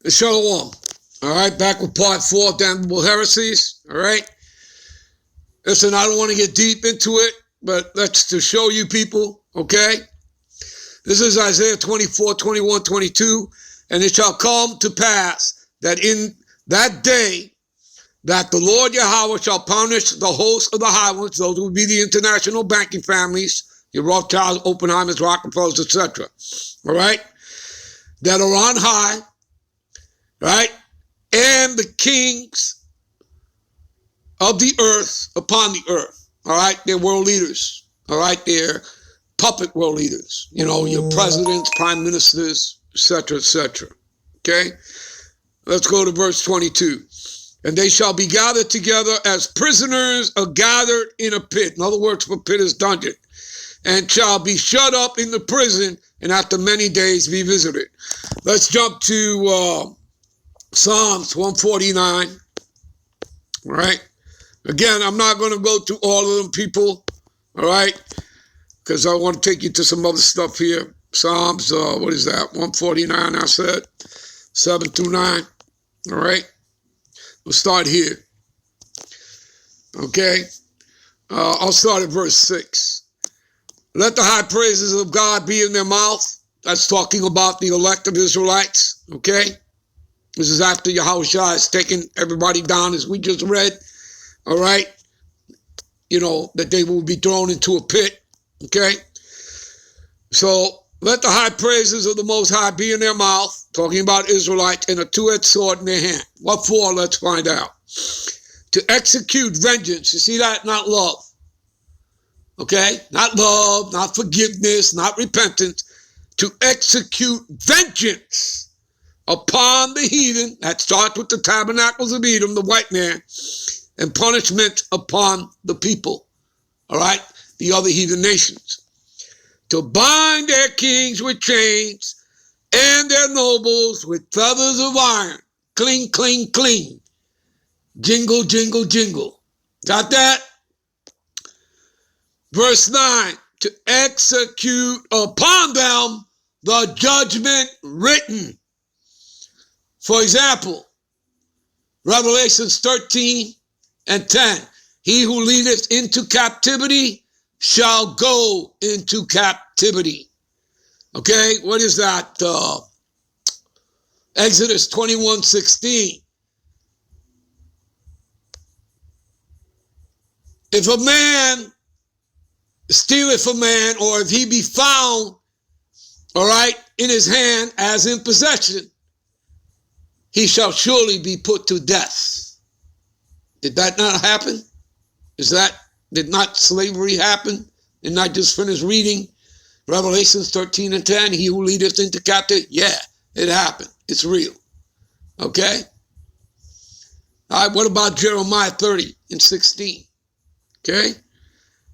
Shalom. All right, back with part 4 of Damnable Heresies. All right. Listen, I don't want to get deep into it, but that's to show you people, okay? This is Isaiah 24, 21, 22. And it shall come to pass that in that day that the Lord Yahweh shall punish the host of the highlands, those will be the international banking families, your Rothschilds, Oppenheimers, Rockefellers, etc. All right? That are on high, right? And the kings of the earth upon the earth, all right? They're world leaders, all right? They're puppet world leaders, you know, your presidents, prime ministers, etc., etc. Okay? Let's go to verse 22. And they shall be gathered together as prisoners are gathered in a pit. In other words, a pit is dungeon. And shall be shut up in the prison, and after many days be visited. Let's jump to Psalms 149, all right? Again, I'm not going to go through all of them, people, all right? Because I want to take you to some other stuff here. Psalms, what is that? 149, I said, 7 through 9, all right? We'll start here, okay? I'll start at verse 6. Let the high praises of God be in their mouth. That's talking about the elect of Israelites, okay? This is after Yahushua has taken everybody down, as we just read, all right? You know, that they will be thrown into a pit, okay? So, let the high praises of the Most High be in their mouth, talking about Israelites, and a two-edged sword in their hand. What for? Let's find out. To execute vengeance. You see that? Not love. Okay? Not love, not forgiveness, not repentance. To execute vengeance upon the heathen, that starts with the tabernacles of Edom, the white man, and punishment upon the people, all right, the other heathen nations. To bind their kings with chains and their nobles with feathers of iron. Cling, cling, cling. Jingle, jingle, jingle. Got that? Verse 9, to execute upon them the judgment written. For example, Revelations 13 and 10. He who leadeth into captivity shall go into captivity. Okay, what is that? Exodus 21:16. If a man stealeth a man, or if he be found, all right, in his hand as in possession, he shall surely be put to death. Did that not happen? Did not slavery happen? Did not just finish reading Revelations 13 and 10, he who leadeth into captivity? Yeah, it happened. It's real. Okay? All right, what about Jeremiah 30 and 16? Okay?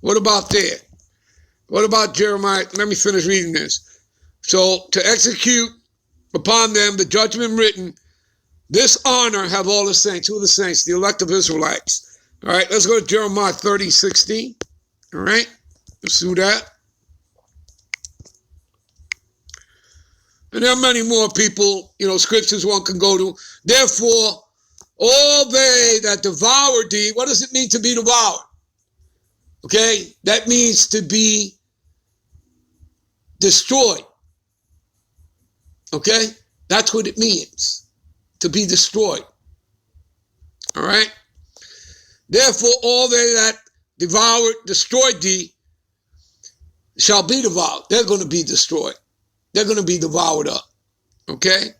What about there? What about Jeremiah? Let me finish reading this. So, to execute upon them the judgment written, this honor have all the saints. Who are the saints? The elect of Israelites. All right, let's go to Jeremiah 30, 16. All right, let's do that. And there are many more people, you know, scriptures one can go to. Therefore, all they that devour thee, what does it mean to be devoured? Okay, that means to be destroyed. Okay, that's what it means, to be destroyed. All right. Therefore, all they that destroyed thee shall be devoured. They're going to be destroyed. They're going to be devoured up. Okay?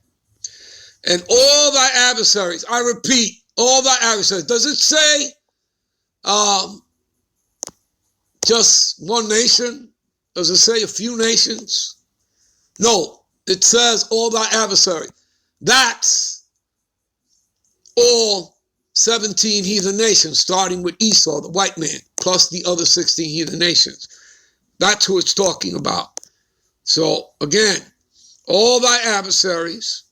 And all thy adversaries, I repeat, all thy adversaries. Does it say just one nation? Does it say a few nations? No, it says all thy adversaries. That's all 17 heathen nations, starting with Esau, the white man, plus the other 16 heathen nations. That's who it's talking about. So, again, all thy adversaries,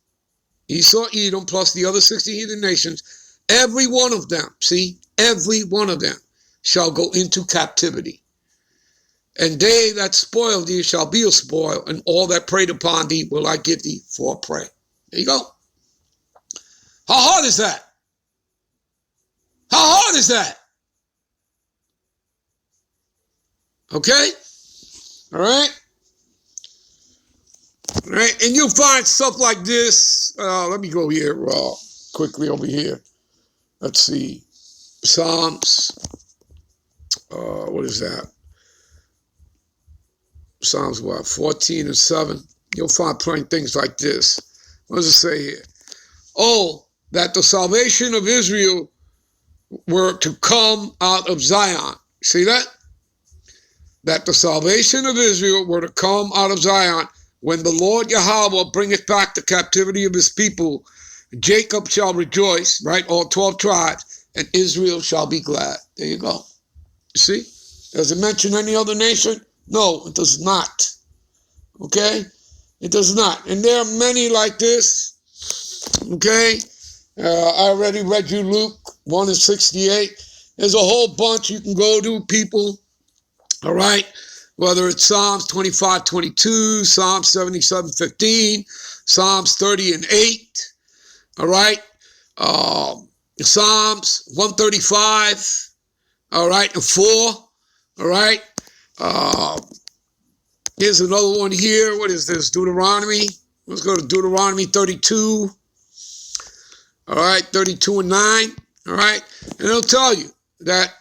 Esau, Edom, plus the other 16 heathen nations, every one of them, see, every one of them shall go into captivity. And they that spoil thee shall be a spoil, and all that preyed upon thee will I give thee for a prey. There you go. How hard is that? How hard is that? Okay? All right? All right? And you'll find stuff like this. Let me go here quickly over here. Let's see. Psalms. What is that? Psalms what? 14 and 7. You'll find plenty of things like this. What does it say here? Oh, that the salvation of Israel were to come out of Zion. See that? That the salvation of Israel were to come out of Zion. When the Lord Yahweh bringeth back the captivity of his people, Jacob shall rejoice, right? All 12 tribes, and Israel shall be glad. There you go. You see? Does it mention any other nation? No, it does not. Okay? It does not. And there are many like this. Okay? I already read you Luke 1 and 68. There's a whole bunch you can go to, people. All right? Whether it's Psalms 25:22, Psalms 77:15, Psalms 30 and 8. All right? Psalms 135. All right? And 4. All right? Here's another one here. What is this? Deuteronomy. Let's go to Deuteronomy 32. All right, 32 and 9. All right. And it'll tell you that,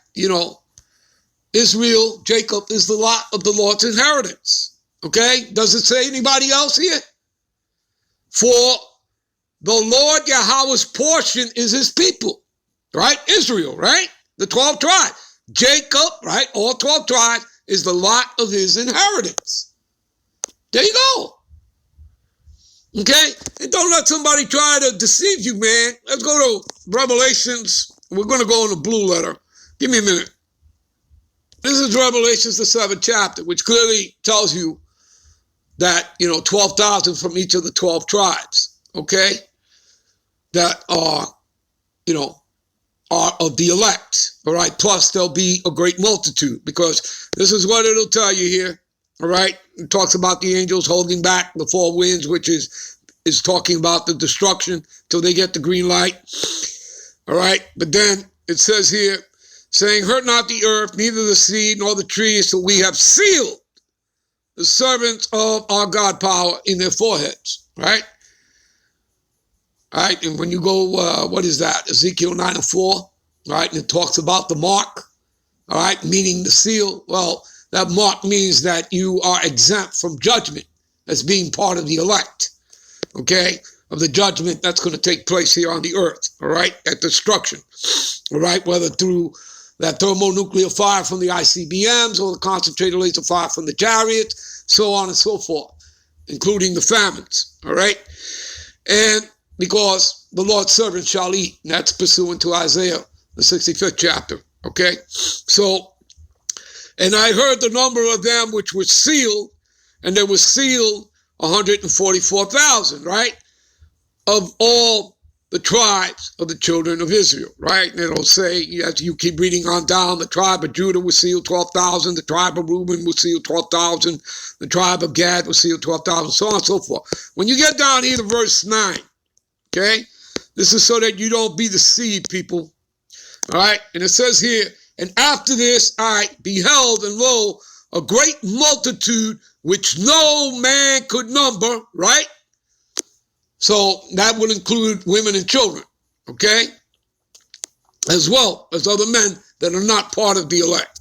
Israel, Jacob, is the lot of the Lord's inheritance. Okay. Does it say anybody else here? For the Lord Yahweh's portion is his people. Right? Israel, right? The 12 tribes. Jacob, right? All 12 tribes is the lot of his inheritance. There you go. Okay? And don't let somebody try to deceive you, man. Let's go to Revelations. We're going to go in the blue letter. Give me a minute. This is Revelations, the 7th chapter, which clearly tells you that, 12,000 from each of the 12 tribes, okay? That are of the elect, all right? Plus, there'll be a great multitude, because this is what it'll tell you here, all right? It talks about the angels holding back the four winds, which is talking about the destruction till they get the green light, all right? But then it says here, saying, hurt not the earth, neither the seed nor the trees, till we have sealed the servants of our God power in their foreheads, right? All right, and when you go, what is that? Ezekiel 9 and 4, right? And it talks about the mark, all right, meaning the seal. Well, that mark means that you are exempt from judgment as being part of the elect, okay, of the judgment that's going to take place here on the earth, all right, at destruction, all right, whether through that thermonuclear fire from the ICBMs or the concentrated laser fire from the chariots, so on and so forth, including the famines, all right? And because the Lord's servant shall eat, and that's pursuant to Isaiah, the 65th chapter, okay? So, and I heard the number of them which were sealed, and there was sealed 144,000, right? Of all the tribes of the children of Israel, right? And it'll say, as you keep reading on down, the tribe of Judah was sealed 12,000, the tribe of Reuben was sealed 12,000, the tribe of Gad was sealed 12,000, so on and so forth. When you get down here to verse 9, okay, this is so that you don't be deceived, people, all right? And it says here, and after this I beheld, and lo, a great multitude which no man could number, right? So that would include women and children, okay? As well as other men that are not part of the elect.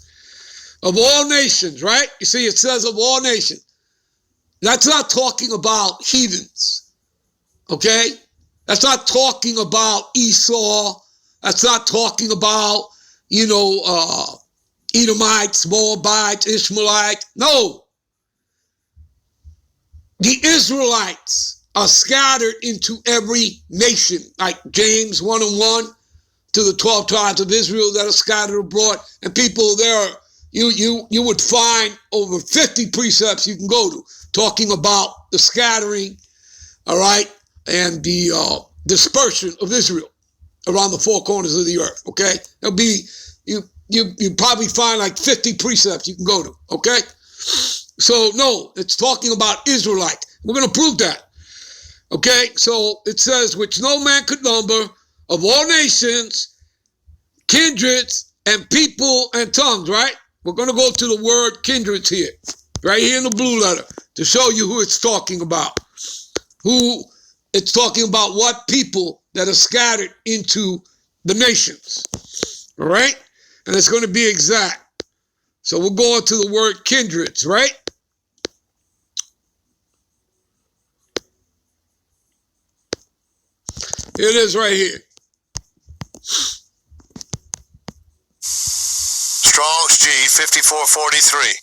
Of all nations, right? You see, it says of all nations. That's not talking about heathens, okay? That's not talking about Esau. That's not talking about, Edomites, Moabites, Ishmaelites. No. The Israelites are scattered into every nation, like James 1 and 1 to the 12 tribes of Israel that are scattered abroad. And people there, you would find over 50 precepts you can go to talking about the scattering, all right, and the dispersion of Israel around the four corners of the earth, okay? There'll be, you probably find like 50 precepts you can go to, okay? So no, it's talking about Israelites. We're going to prove that. Okay, so it says, which no man could number, of all nations, kindreds, and people and tongues, right? We're going to go to the word kindreds here, right here in the blue letter, to show you who it's talking about. Who it's talking about, what people that are scattered into the nations, all right? And it's going to be exact. So we'll go into the word kindreds, right? Here it is right here. Strong's G 5443.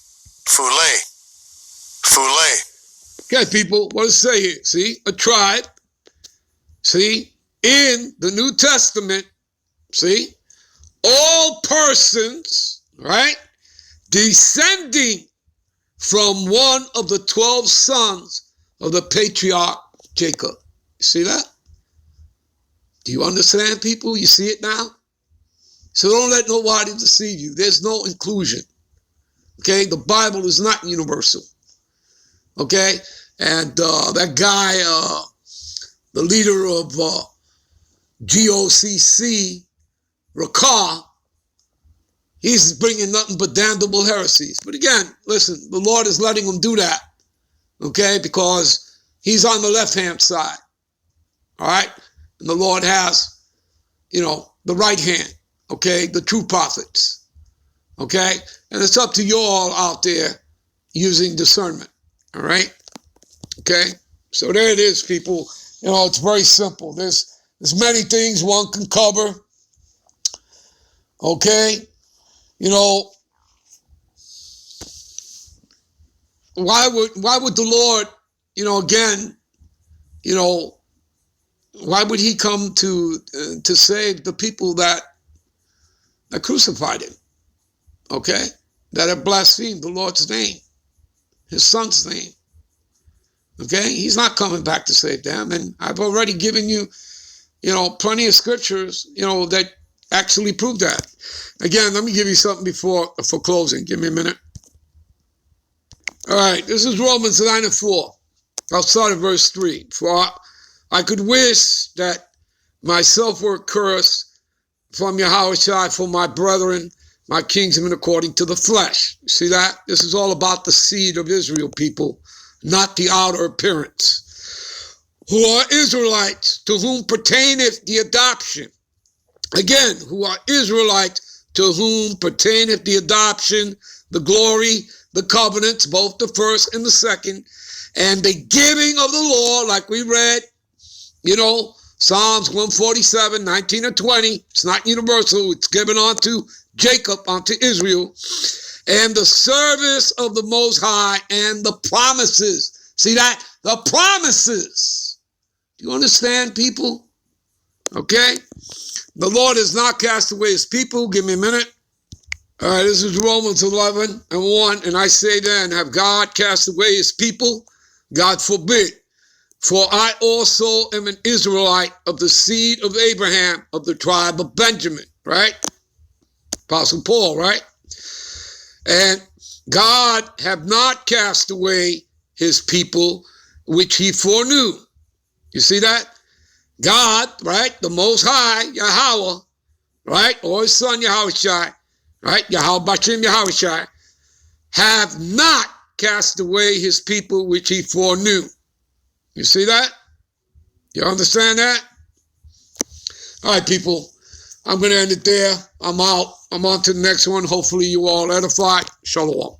Foulet. Okay, people, what does it say here? See, a tribe. See, in the New Testament, see, all persons, right, descending from one of the 12 sons of the patriarch Jacob. See that? Do you understand, people? You see it now? So don't let nobody deceive you. There's no inclusion. Okay? The Bible is not universal. Okay? And that guy, the leader of GOCC, Rakah, he's bringing nothing but damnable heresies. But again, listen, the Lord is letting him do that. Okay? Because he's on the left-hand side. All right? And the Lord has, the right hand, okay, the true prophets, okay? And it's up to you all out there using discernment, all right? Okay? So there it is, people. It's very simple. There's many things one can cover, okay? Why would the Lord, again, why would he come to save the people that crucified him? Okay? That have blasphemed the Lord's name, his son's name. Okay? He's not coming back to save them. And I've already given you, plenty of scriptures, that actually prove that. Again, let me give you something for closing. Give me a minute. All right. This is Romans 9:4. I'll start at verse 3. For I could wish that myself were cursed from Yahushua for my brethren, my kinsmen according to the flesh. See that? This is all about the seed of Israel, people, not the outer appearance. Who are Israelites, to whom pertaineth the adoption. Again, who are Israelites, to whom pertaineth the adoption, the glory, the covenants, both the first and the second, and the giving of the law, like we read, Psalms 147, 19 and 20. It's not universal. It's given unto Jacob, unto Israel. And the service of the Most High and the promises. See that? The promises. Do you understand, people? Okay? The Lord has not cast away his people. Give me a minute. All right, this is Romans 11:1. And I say then, have God cast away his people? God forbid. For I also am an Israelite of the seed of Abraham, of the tribe of Benjamin, right? Apostle Paul, right? And God have not cast away his people, which he foreknew. You see that? God, right? The Most High, Yahweh, right? Or his son, Yahushua, right? Yahweh Bashim Yahushua, have not cast away his people, which he foreknew. You see that? You understand that? All right, people. I'm going to end it there. I'm out. I'm on to the next one. Hopefully you all edified. Shalom.